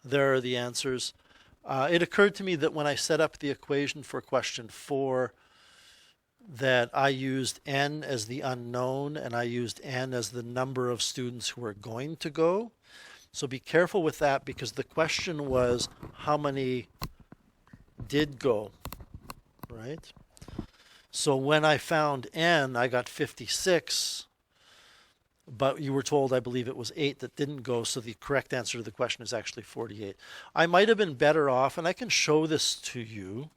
There are the answers. It occurred to me that when I set up the equation for question 4, that I used n as the unknown and I used n as the number of students who are going to go. So be careful with that, because the question was how many did go, right? So when I found n, I got 56, but you were told, I believe it was 8 that didn't go, so the correct answer to the question is actually 48. I might have been better off, and I can show this to you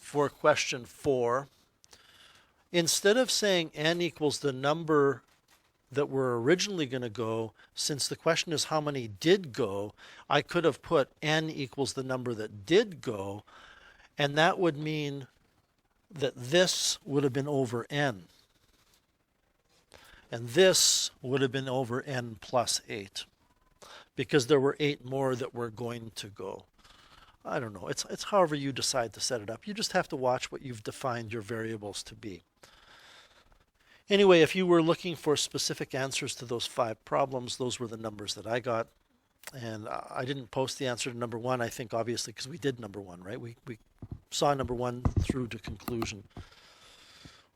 for question 4. Instead of saying n equals the number that were originally going to go, since the question is how many did go, I could have put n equals the number that did go, and that would mean that this would have been over n. And this would have been over n plus 8, because there were 8 more that were going to go. I don't know. It's however you decide to set it up. You just have to watch what you've defined your variables to be. Anyway, if you were looking for specific answers to those 5 problems, those were the numbers that I got. And I didn't post the answer to number 1, I think, obviously, because we did number 1, right? We saw number 1 through to conclusion.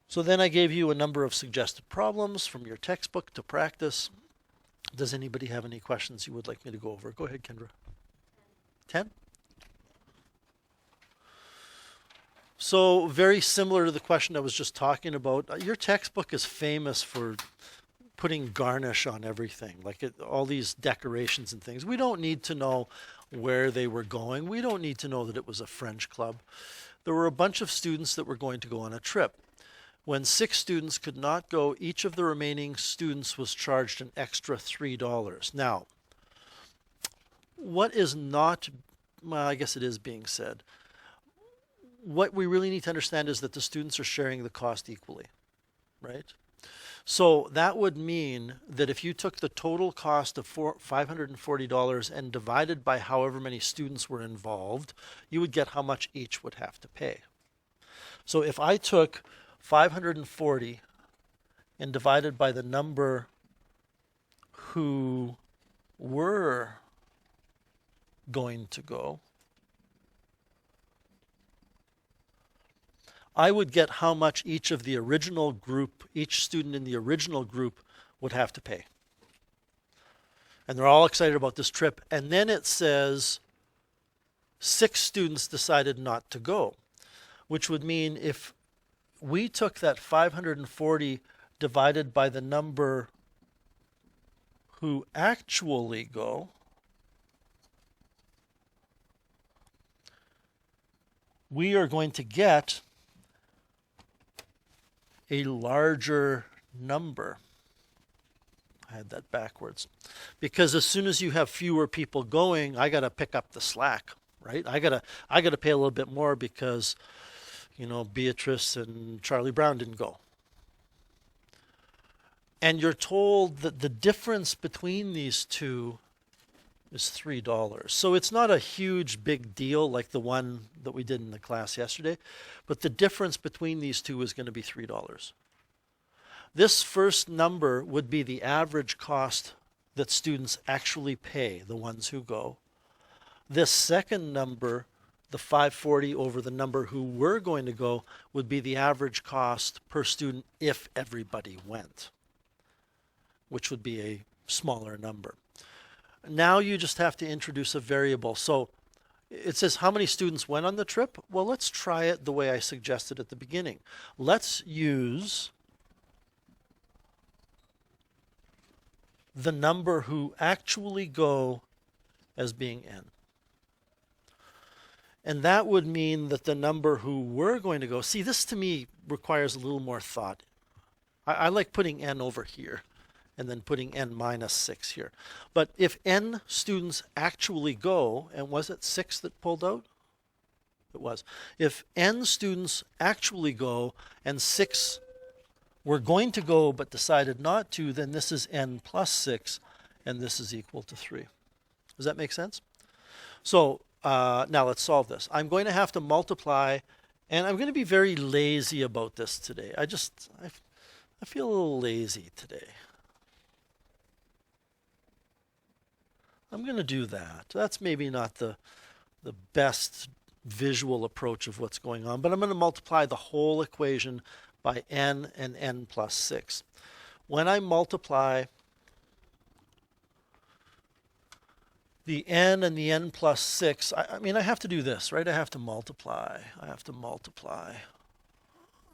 So then I gave you a number of suggested problems from your textbook to practice. Does anybody have any questions you would like me to go over? Go ahead, Kendra. 10? So very similar to the question I was just talking about. Your textbook is famous for putting garnish on everything, like all these decorations and things. We don't need to know where they were going. We don't need to know that it was a French club. There were a bunch of students that were going to go on a trip. When 6 students could not go, each of the remaining students was charged an extra $3. Now, what is not, well, I guess it is being said. What we really need to understand is that the students are sharing the cost equally, right? So that would mean that if you took the total cost of $540 and divided by however many students were involved, you would get how much each would have to pay. So if I took 540 and divided by the number who were going to go, I would get how much each of the original group, each student in the original group would have to pay. And they're all excited about this trip. And then it says 6 students decided not to go, which would mean if we took that 540 divided by the number who actually go, we are going to get a larger number. I had that backwards. Because as soon as you have fewer people going, I got to pick up the slack, right? I got to pay a little bit more because, you know, Beatrice and Charlie Brown didn't go. And you're told that the difference between these two is $3. So it's not a huge big deal like the one that we did in the class yesterday, but the difference between these two is going to be $3. This first number would be the average cost that students actually pay, the ones who go. This second number, the 540 over the number who were going to go, would be the average cost per student if everybody went, which would be a smaller number. Now you just have to introduce a variable. So it says how many students went on the trip? Well, let's try it the way I suggested at the beginning. Let's use the number who actually go as being n. And that would mean that the number who were going to go, see, this to me requires a little more thought. I like putting n over here and then putting n minus 6 here. But if n students actually go, and was it 6 that pulled out? It was. If n students actually go and 6 were going to go but decided not to, then this is n plus 6, and this is equal to 3. Does that make sense? So now let's solve this. I'm going to have to multiply, and I'm going to be very lazy about this today. I feel a little lazy today. I'm going to do that. That's maybe not the best visual approach of what's going on, but I'm going to multiply the whole equation by n and n plus 6. When I multiply the n and the n plus 6, I mean, I have to do this, right? I have to multiply. I have to multiply.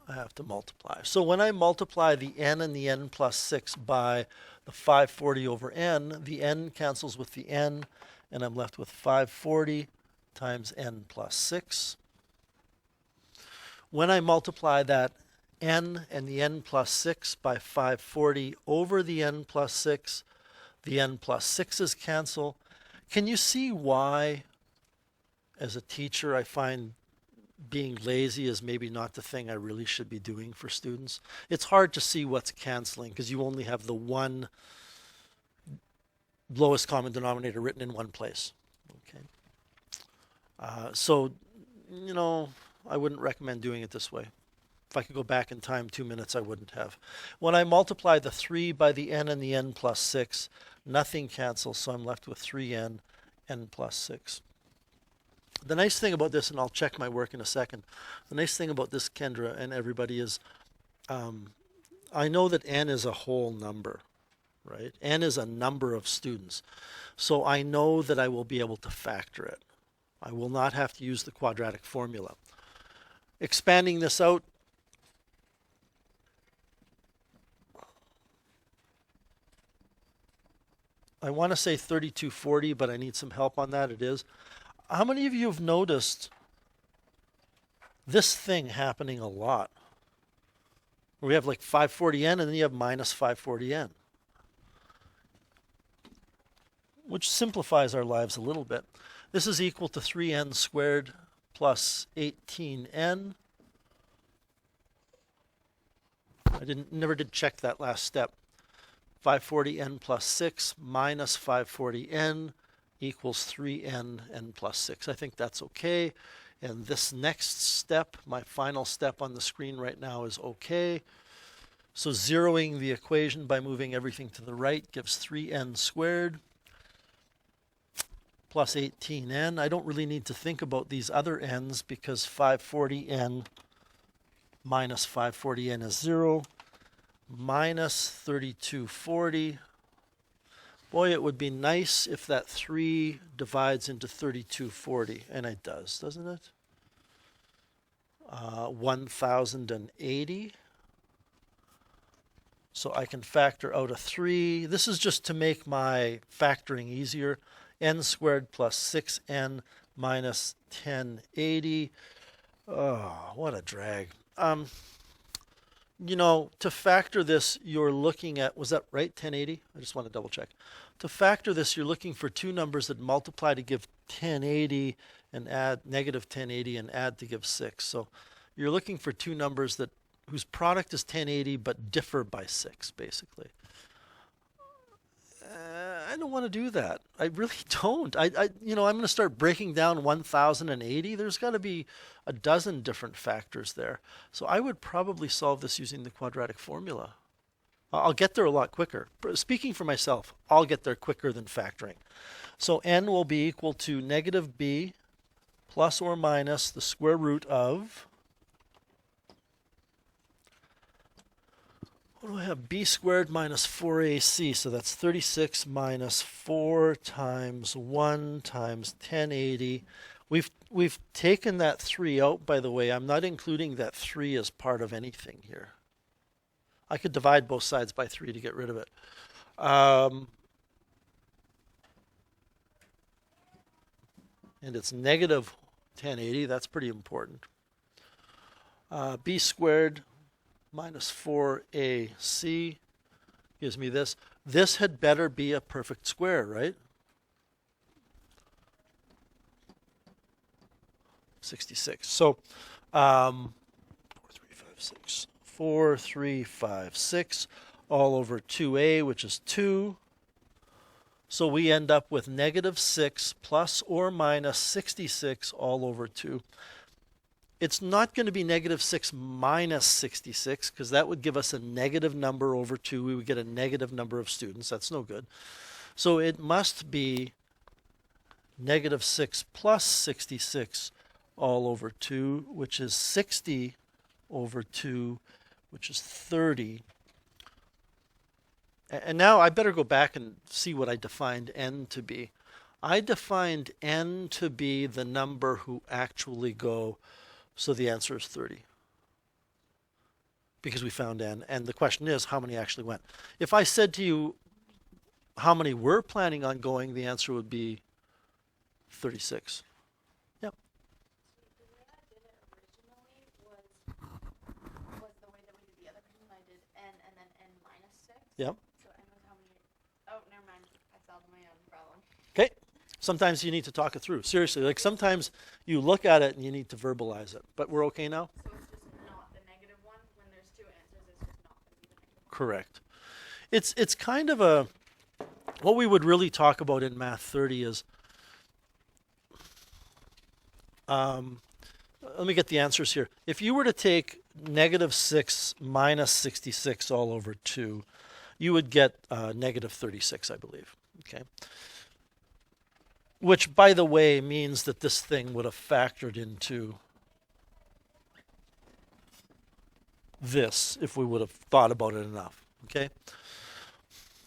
I have to multiply. So when I multiply the n and the n plus 6 by the 540 over n, the n cancels with the n, and I'm left with 540 times n plus 6. When I multiply that n and the n plus 6 by 540 over the n plus 6, the n plus 6's cancel. Can you see why, as a teacher, I find being lazy is maybe not the thing I really should be doing for students? It's hard to see what's canceling because you only have the one lowest common denominator written in one place. Okay. So, you know, I wouldn't recommend doing it this way. If I could go back in time 2 minutes, I wouldn't have. When I multiply the 3 by the n and the n plus 6, nothing cancels, so I'm left with 3n, n plus 6. The nice thing about this, and I'll check my work in a second, the nice thing about this, Kendra and everybody, is I know that n is a whole number, right? N is a number of students. So I know that I will be able to factor it. I will not have to use the quadratic formula. Expanding this out, I want to say 3240, but I need some help on that. It is. How many of you have noticed this thing happening a lot? We have like 540n and then you have minus 540n, which simplifies our lives a little bit. This is equal to 3n squared plus 18n. I never did check that last step. 540n plus 6 minus 540n equals 3n n plus 6. I think that's okay. And this next step, my final step on the screen right now, is okay. So zeroing the equation by moving everything to the right gives 3n squared plus 18n. I don't really need to think about these other n's because 540n minus 540n is 0. Minus 3240. Boy, it would be nice if that 3 divides into 3240, and it does, doesn't it? 1080. So I can factor out a 3. This is just to make my factoring easier. N squared plus 6n minus 1080. Oh, what a drag. You know, to factor this, you're looking at, was that right, 1080? I just want to double check. To factor this, you're looking for two numbers that multiply to give 1080 and add negative 1080 and add to give 6. So you're looking for two numbers that whose product is 1080 but differ by 6, basically. I don't want to do that. I really don't. You know, I'm going to start breaking down 1080. There's got to be a dozen different factors there. So I would probably solve this using the quadratic formula. I'll get there a lot quicker. Speaking for myself, I'll get there quicker than factoring. So n will be equal to negative b plus or minus the square root of, what do I have? B squared minus 4ac, so that's 36 minus 4 times 1 times 1080. We've taken that 3 out, by the way. I'm not including that 3 as part of anything here. I could divide both sides by 3 to get rid of it. And it's negative 1080. That's pretty important. B squared minus 4ac gives me this. This had better be a perfect square, right? 66. So 4, 3, 5, 6 all over 2a, which is 2. So we end up with negative 6 plus or minus 66 all over 2. It's not going to be negative 6 minus 66 because that would give us a negative number over 2. We would get a negative number of students. That's no good. So it must be negative 6 plus 66 all over 2, which is 60 over 2, which is 30. And now I better go back and see what I defined n to be. I defined n to be the number who actually go, so the answer is 30. Because we found n, and the question is, how many actually went? If I said to you, how many were planning on going, the answer would be 36. Yep. The way I did it originally was the way that we did the other question. I did n and then n minus 6. Yep. So n was how many? Oh, never mind. I solved my own problem. Okay. Sometimes you need to talk it through. Seriously, like sometimes you look at it and you need to verbalize it. But we're okay now? So it's just not the negative one. When there's two answers, it's just not going to be the negative one. Correct. It's kind of a, what we would really talk about in Math 30 is, let me get the answers here. If you were to take negative 6 minus 66 all over 2, you would get negative 36, I believe. Okay. Which, by the way, means that this thing would have factored into this if we would have thought about it enough. Okay.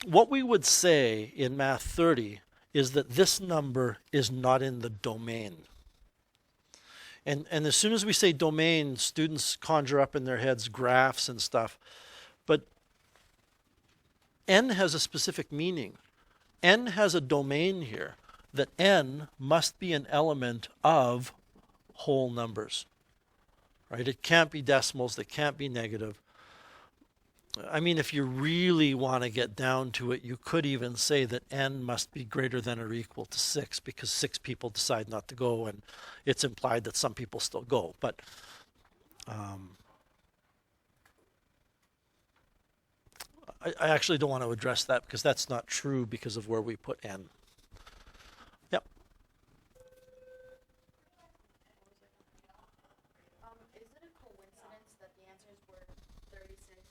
What we would say in Math 30 is that this number is not in the domain. And as soon as we say domain, students conjure up in their heads graphs and stuff. But n has a specific meaning. N has a domain here, that n must be an element of whole numbers. Right? It can't be decimals, they can't be negative. I mean, if you really want to get down to it, you could even say that n must be greater than or equal to 6 because 6 people decide not to go, and it's implied that some people still go. But I actually don't want to address that because that's not true because of where we put n. Yep. Is it a coincidence that the answers were 36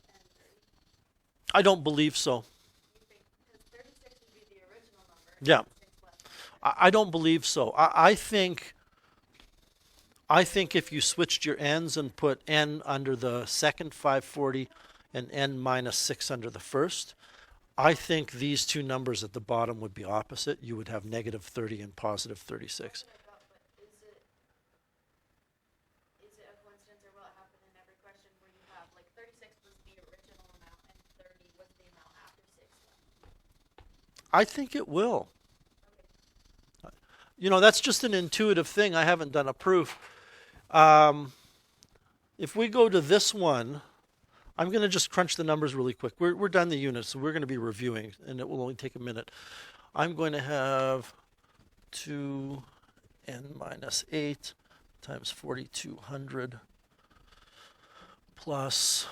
and 30? I don't believe so. You think, because 36 would be the original number. Yeah. And 6 left. I don't believe so. I think if you switched your n's and put n under the second 540 and n minus 6 under the first, I think these two numbers at the bottom would be opposite. You would have negative 30 and positive 36. But is it a coincidence, or will it happen in every question where you have, like, 36 was the original amount and 30 was the amount after 6 left? I think it will. You know, that's just an intuitive thing. I haven't done a proof. If we go to this one, I'm going to just crunch the numbers really quick. We're done the units, so we're going to be reviewing, and it will only take a minute. I'm going to have 2n minus 8 times 4,200 plus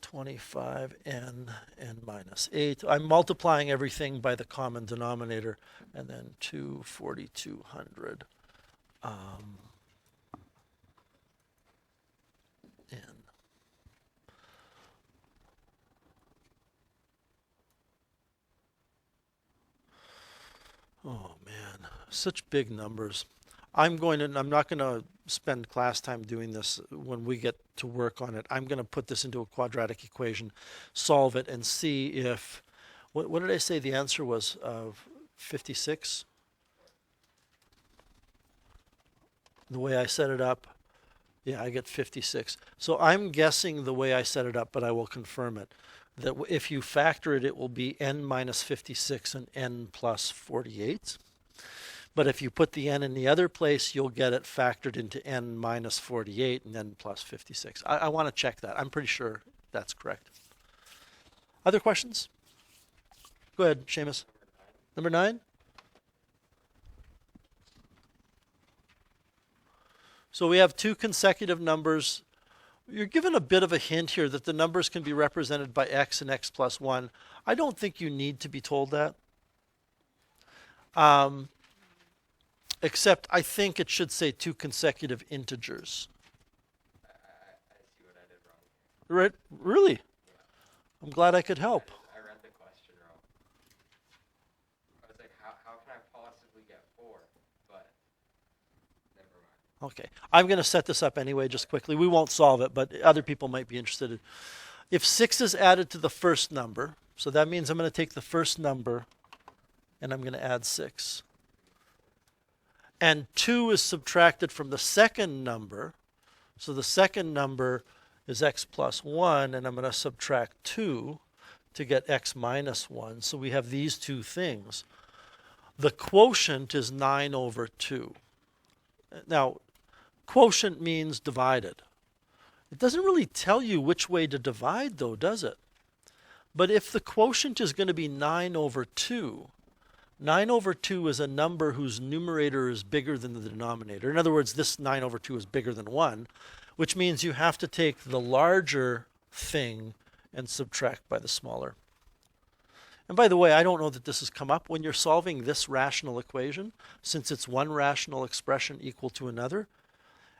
25n minus 8. I'm multiplying everything by the common denominator, and then 2 4,200 n. Oh man, such big numbers. I'm not going to spend class time doing this. When we get to work on it, I'm going to put this into a quadratic equation, solve it, and see if, what did I say the answer was? 56? The way I set it up, yeah, I get 56. So I'm guessing the way I set it up, but I will confirm it, that if you factor it, it will be n minus 56 and n plus 48. But if you put the n in the other place, you'll get it factored into n minus 48 and n plus 56. I want to check that. I'm pretty sure that's correct. Other questions? Go ahead, Seamus. Number 9? So we have two consecutive numbers. You're given a bit of a hint here that the numbers can be represented by x and x plus 1. I don't think you need to be told that. Except I think it should say two consecutive integers. I see what I did wrong. Right? Really? Yeah. I'm glad I could help. I read the question wrong. I was like, how can I possibly get 4? Okay, I'm going to set this up anyway, just quickly. We won't solve it, but other people might be interested. If 6 is added to the first number, so that means I'm going to take the first number and I'm going to add 6. And 2 is subtracted from the second number, so the second number is x plus 1, and I'm going to subtract 2 to get x minus 1. So we have these two things. The quotient is 9 over 2. Now, quotient means divided. It doesn't really tell you which way to divide, though, does it? But if the quotient is going to be 9 over 2, 9 over 2 is a number whose numerator is bigger than the denominator. In other words, this 9 over 2 is bigger than 1, which means you have to take the larger thing and subtract by the smaller. And by the way, I don't know that this has come up when you're solving this rational equation, since it's one rational expression equal to another.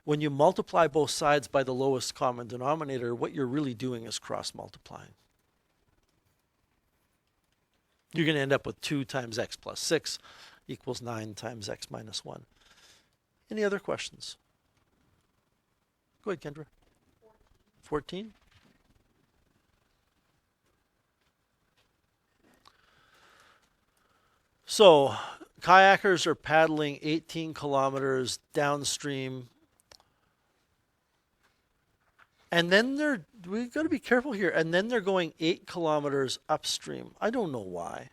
When you multiply both sides by the lowest common denominator, what you're really doing is cross-multiplying. You're going to end up with 2 times x plus 6 equals 9 times x minus 1. Any other questions? Go ahead, Kendra. 14? So, kayakers are paddling 18 kilometers downstream. And then we've got to be careful here. And then they're going 8 kilometers upstream. I don't know why.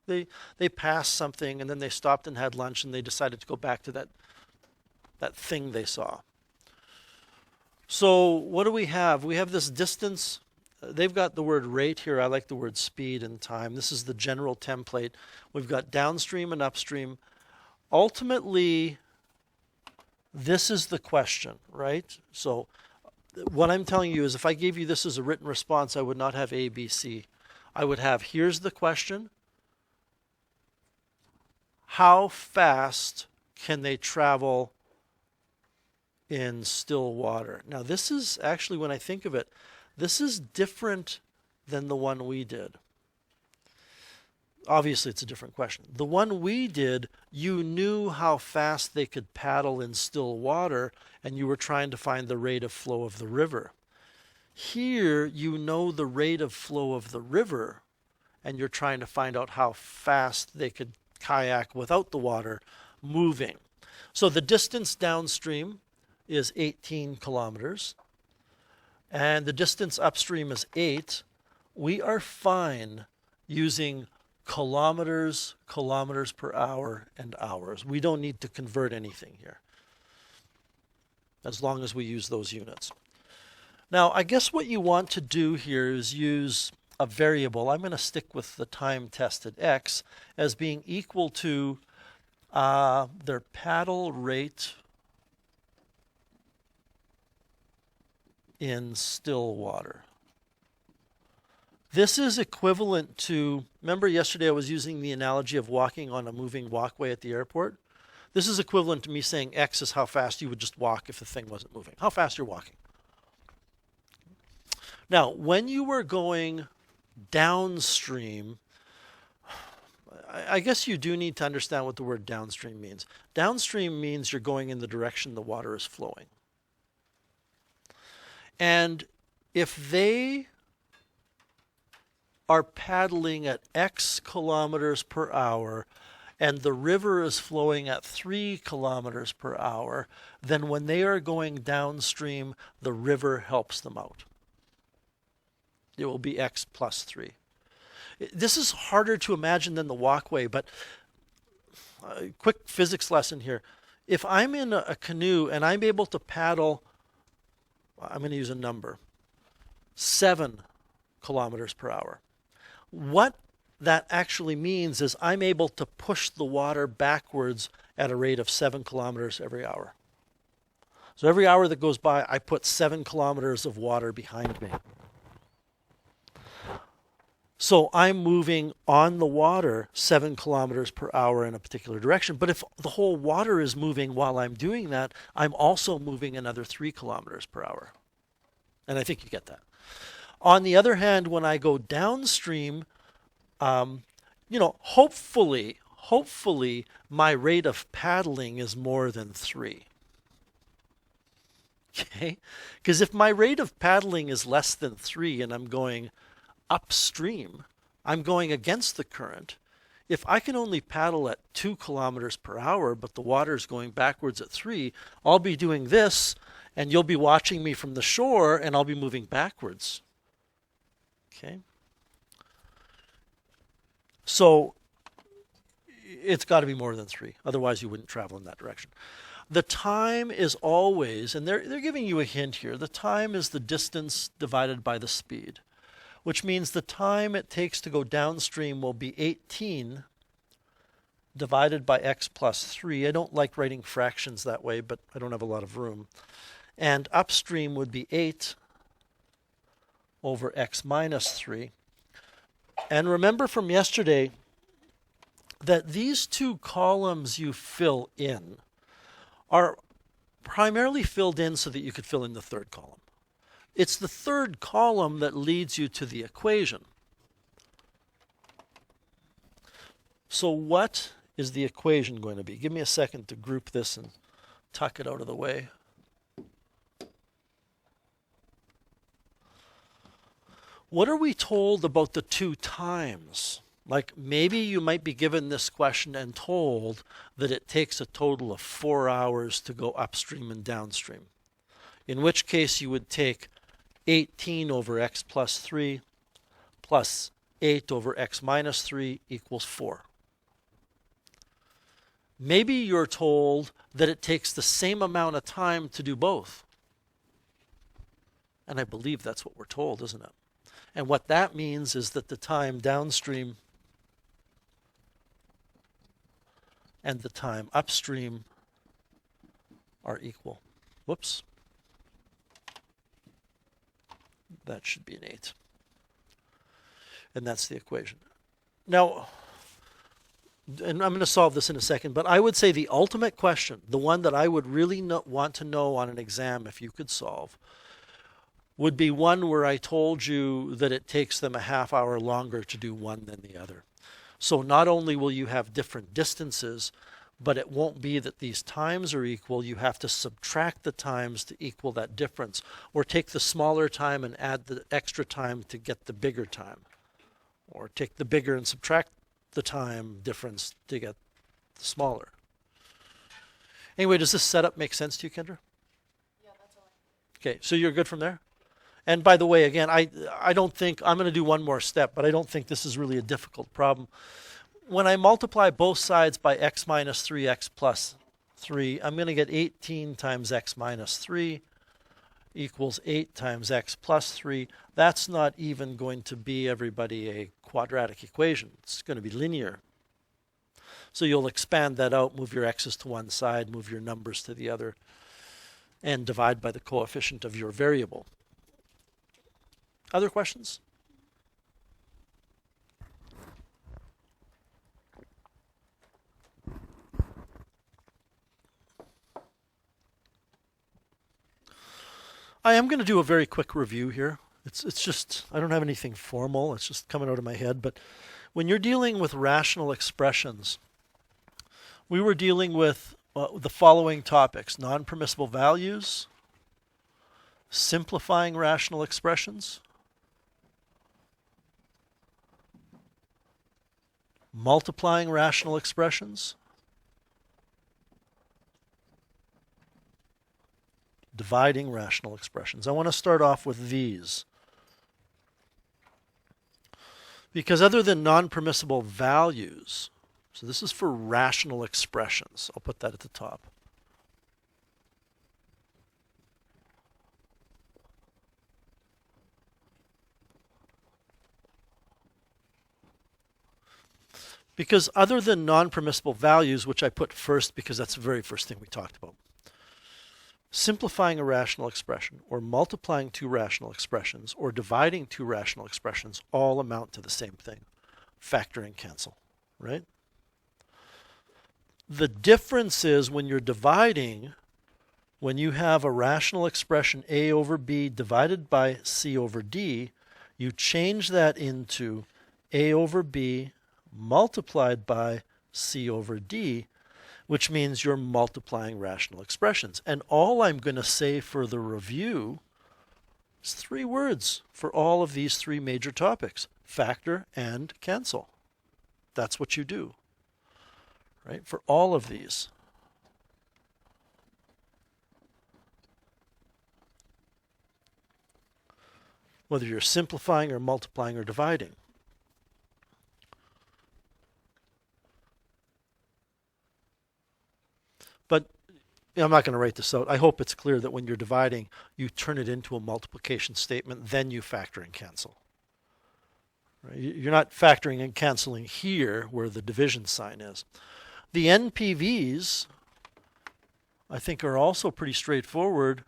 They passed something and then they stopped and had lunch and they decided to go back to that thing they saw. So what do we have? We have this distance. They've got the word rate here. I like the word speed and time. This is the general template. We've got downstream and upstream. Ultimately, this is the question, right? So what I'm telling you is if I gave you this as a written response, I would not have A, B, C. I would have, here's the question. How fast can they travel in still water? Now, this is actually, when I think of it, this is different than the one we did. Obviously, it's a different question. The one we did, you knew how fast they could paddle in still water, and you were trying to find the rate of flow of the river. Here, you know the rate of flow of the river, and you're trying to find out how fast they could kayak without the water moving. So the distance downstream is 18 kilometers, and the distance upstream is 8. We are fine using kilometers per hour, and hours. We don't need to convert anything here, as long as we use those units. Now, I guess what you want to do here is use a variable. I'm going to stick with the time-tested x as being equal to their paddle rate in still water. This is equivalent to, remember yesterday I was using the analogy of walking on a moving walkway at the airport? This is equivalent to me saying x is how fast you would just walk if the thing wasn't moving. How fast you're walking. Now, when you were going downstream, I guess you do need to understand what the word downstream means. Downstream means you're going in the direction the water is flowing. And if they are paddling at X kilometers per hour and the river is flowing at 3 kilometers per hour, then when they are going downstream, the river helps them out. It will be X plus 3. This is harder to imagine than the walkway, but a quick physics lesson here. If I'm in a canoe and I'm able to paddle, I'm going to use a number, 7 kilometers per hour. What that actually means is I'm able to push the water backwards at a rate of 7 kilometers every hour. So every hour that goes by, I put 7 kilometers of water behind me. So I'm moving on the water 7 kilometers per hour in a particular direction. But if the whole water is moving while I'm doing that, I'm also moving another 3 kilometers per hour. And I think you get that. On the other hand, when I go downstream, hopefully my rate of paddling is more than 3. Okay? Because if my rate of paddling is less than 3 and I'm going upstream, I'm going against the current. If I can only paddle at 2 kilometers per hour, but the water is going backwards at 3, I'll be doing this, and you'll be watching me from the shore, and I'll be moving backwards. Okay? So it's got to be more than 3. Otherwise, you wouldn't travel in that direction. The time is always, and they're giving you a hint here, the time is the distance divided by the speed, which means the time it takes to go downstream will be 18 divided by x plus 3. I don't like writing fractions that way, but I don't have a lot of room. And upstream would be 8 over x minus 3. And remember from yesterday that these two columns you fill in are primarily filled in so that you could fill in the third column. It's the third column that leads you to the equation. So what is the equation going to be? Give me a second to group this and tuck it out of the way. What are we told about the 2 times? Like maybe you might be given this question and told that it takes a total of 4 hours to go upstream and downstream. In which case you would take 18 over x plus 3 plus 8 over x minus 3 equals 4. Maybe you're told that it takes the same amount of time to do both. And I believe that's what we're told, isn't it? And what that means is that the time downstream and the time upstream are equal. Whoops. That should be an 8. And that's the equation. Now, and I'm going to solve this in a second, but I would say the ultimate question, the one that I would really want to know on an exam if you could solve, would be one where I told you that it takes them a half hour longer to do one than the other. So not only will you have different distances, but it won't be that these times are equal. You have to subtract the times to equal that difference, or take the smaller time and add the extra time to get the bigger time, or take the bigger and subtract the time difference to get the smaller. Anyway, does this setup make sense to you, Kendra? Yeah, that's all. Okay, so you're good from there? And by the way, again, I don't think, I'm going to do one more step, but I don't think this is really a difficult problem. When I multiply both sides by x minus 3, x plus 3, I'm going to get 18 times x minus 3 equals 8 times x plus 3. That's not even going to be, everybody, a quadratic equation. It's going to be linear. So you'll expand that out, move your x's to one side, move your numbers to the other, and divide by the coefficient of your variable. Other questions? I am going to do a very quick review here. It's just, I don't have anything formal. It's just coming out of my head. But when you're dealing with rational expressions, we were dealing with the following topics: non-permissible values, simplifying rational expressions, multiplying rational expressions, dividing rational expressions. I want to start off with these, because other than non-permissible values, so this is for rational expressions. I'll put that at the top. Because other than non-permissible values, which I put first because that's the very first thing we talked about, simplifying a rational expression, or multiplying two rational expressions, or dividing two rational expressions all amount to the same thing: factor and cancel, right? The difference is when you're dividing, when you have a rational expression a over b divided by c over d, you change that into a over b multiplied by c over d, which means you're multiplying rational expressions. And all I'm going to say for the review is 3 words for all of these 3 major topics: factor and cancel. That's what you do, right? For all of these. Whether you're simplifying or multiplying or dividing. But I'm not going to write this out. I hope it's clear that when you're dividing, you turn it into a multiplication statement, then you factor and cancel. Right? You're not factoring and canceling here where the division sign is. The NPVs, I think, are also pretty straightforward.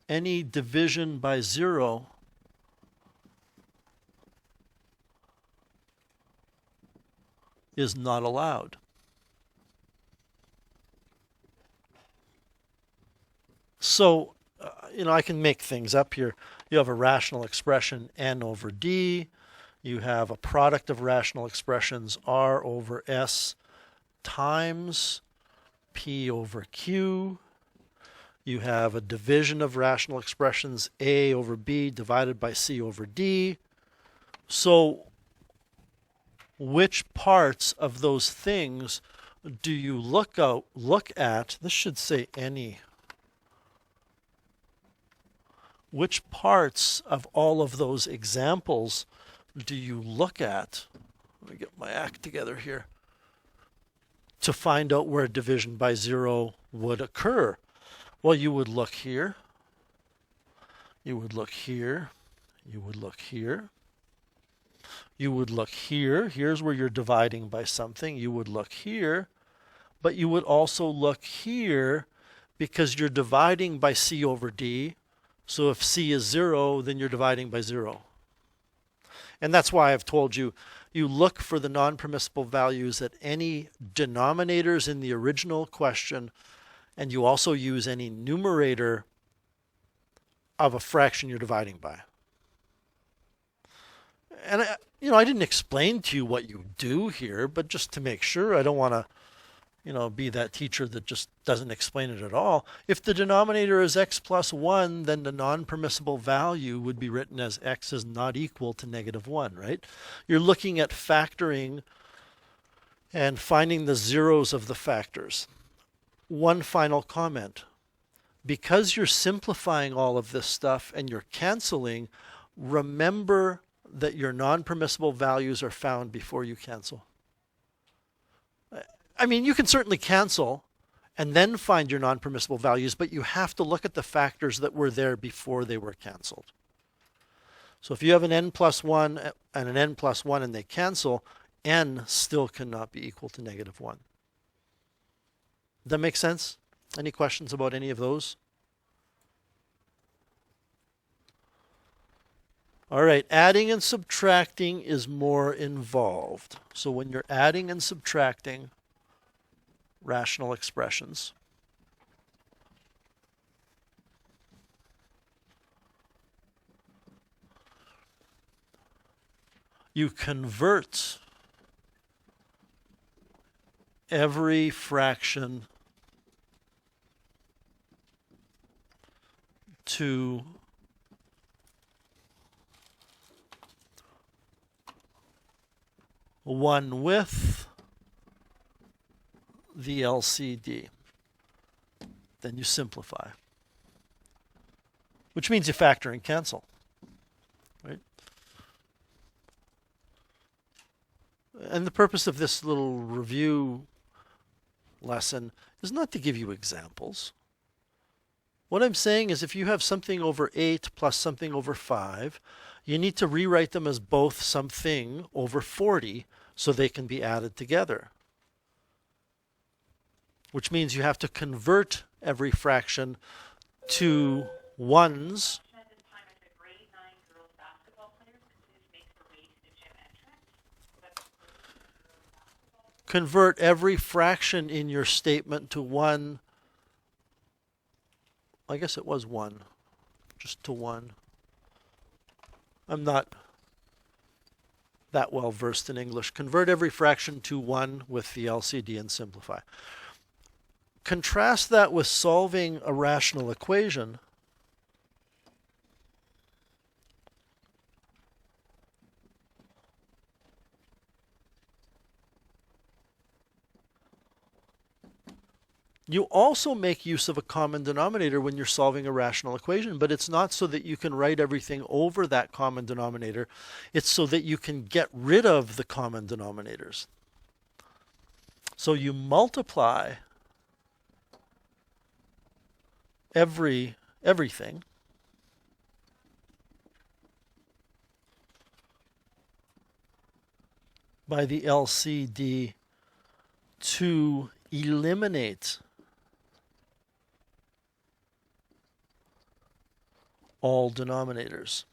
Any division by 0 is not allowed. So, I can make things up here. You have a rational expression n over d. You have a product of rational expressions r over s times p over q. You have a division of rational expressions a over b divided by c over d. So, which parts of those things do you look at? This should say any. Which parts of all of those examples do you look at? Let me get my act together here. To find out where division by 0 would occur. Well, you would look here. You would look here. You would look here. You would look here. Here's where you're dividing by something. You would look here. But you would also look here because you're dividing by c over d. So if c is 0, then you're dividing by 0. And that's why I've told you, you look for the non-permissible values at any denominators in the original question, and you also use any numerator of a fraction you're dividing by. And I didn't explain to you what you do here, but just to make sure, I don't want to be that teacher that just doesn't explain it at all. If the denominator is x plus 1, then the non-permissible value would be written as x is not equal to -1, right? You're looking at factoring and finding the zeros of the factors. One final comment. Because you're simplifying all of this stuff and you're canceling, remember that your non-permissible values are found before you cancel. I mean, you can certainly cancel and then find your non-permissible values, but you have to look at the factors that were there before they were canceled. So if you have an n plus 1 and an n plus 1 and they cancel, n still cannot be equal to -1. Does that make sense? Any questions about any of those? All right, adding and subtracting is more involved. So when you're adding and subtracting rational expressions, you convert every fraction to one with the LCD. Then you simplify, which means you factor and cancel, right? And the purpose of this little review lesson is not to give you examples. What I'm saying is if you have something over 8 plus something over 5, you need to rewrite them as both something over 40 so they can be added together. Which means you have to convert every fraction to ones. Convert every fraction in your statement to one. I guess it was 1, just to 1. I'm not that well versed in English. Convert every fraction to 1 with the LCD and simplify. Contrast that with solving a rational equation. You also make use of a common denominator when you're solving a rational equation, but it's not so that you can write everything over that common denominator. It's so that you can get rid of the common denominators. So you multiply everything by the LCD to eliminate all denominators.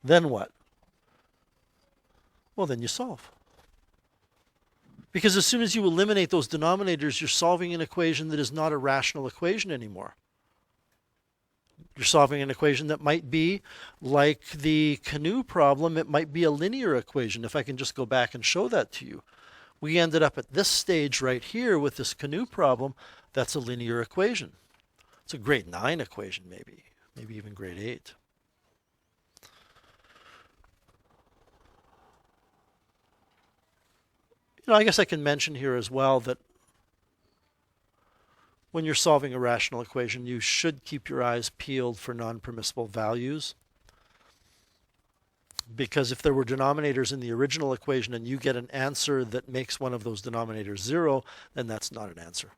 Then what? Well, then you solve. Because as soon as you eliminate those denominators, you're solving an equation that is not a rational equation anymore. You're solving an equation that might be like the canoe problem. It might be a linear equation, if I can just go back and show that to you. We ended up at this stage right here with this canoe problem. That's a linear equation. It's a grade 9 equation, maybe even grade 8. I guess I can mention here as well that when you're solving a rational equation, you should keep your eyes peeled for non-permissible values. Because if there were denominators in the original equation and you get an answer that makes one of those denominators 0, then that's not an answer.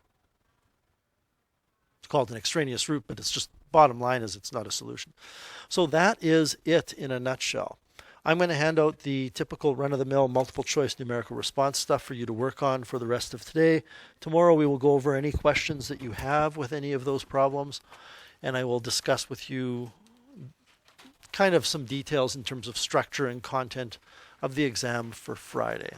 It's called an extraneous root, but it's just, bottom line is it's not a solution. So that is it in a nutshell. I'm going to hand out the typical run-of-the-mill multiple choice numerical response stuff for you to work on for the rest of today. Tomorrow we will go over any questions that you have with any of those problems, and I will discuss with you kind of some details in terms of structure and content of the exam for Friday.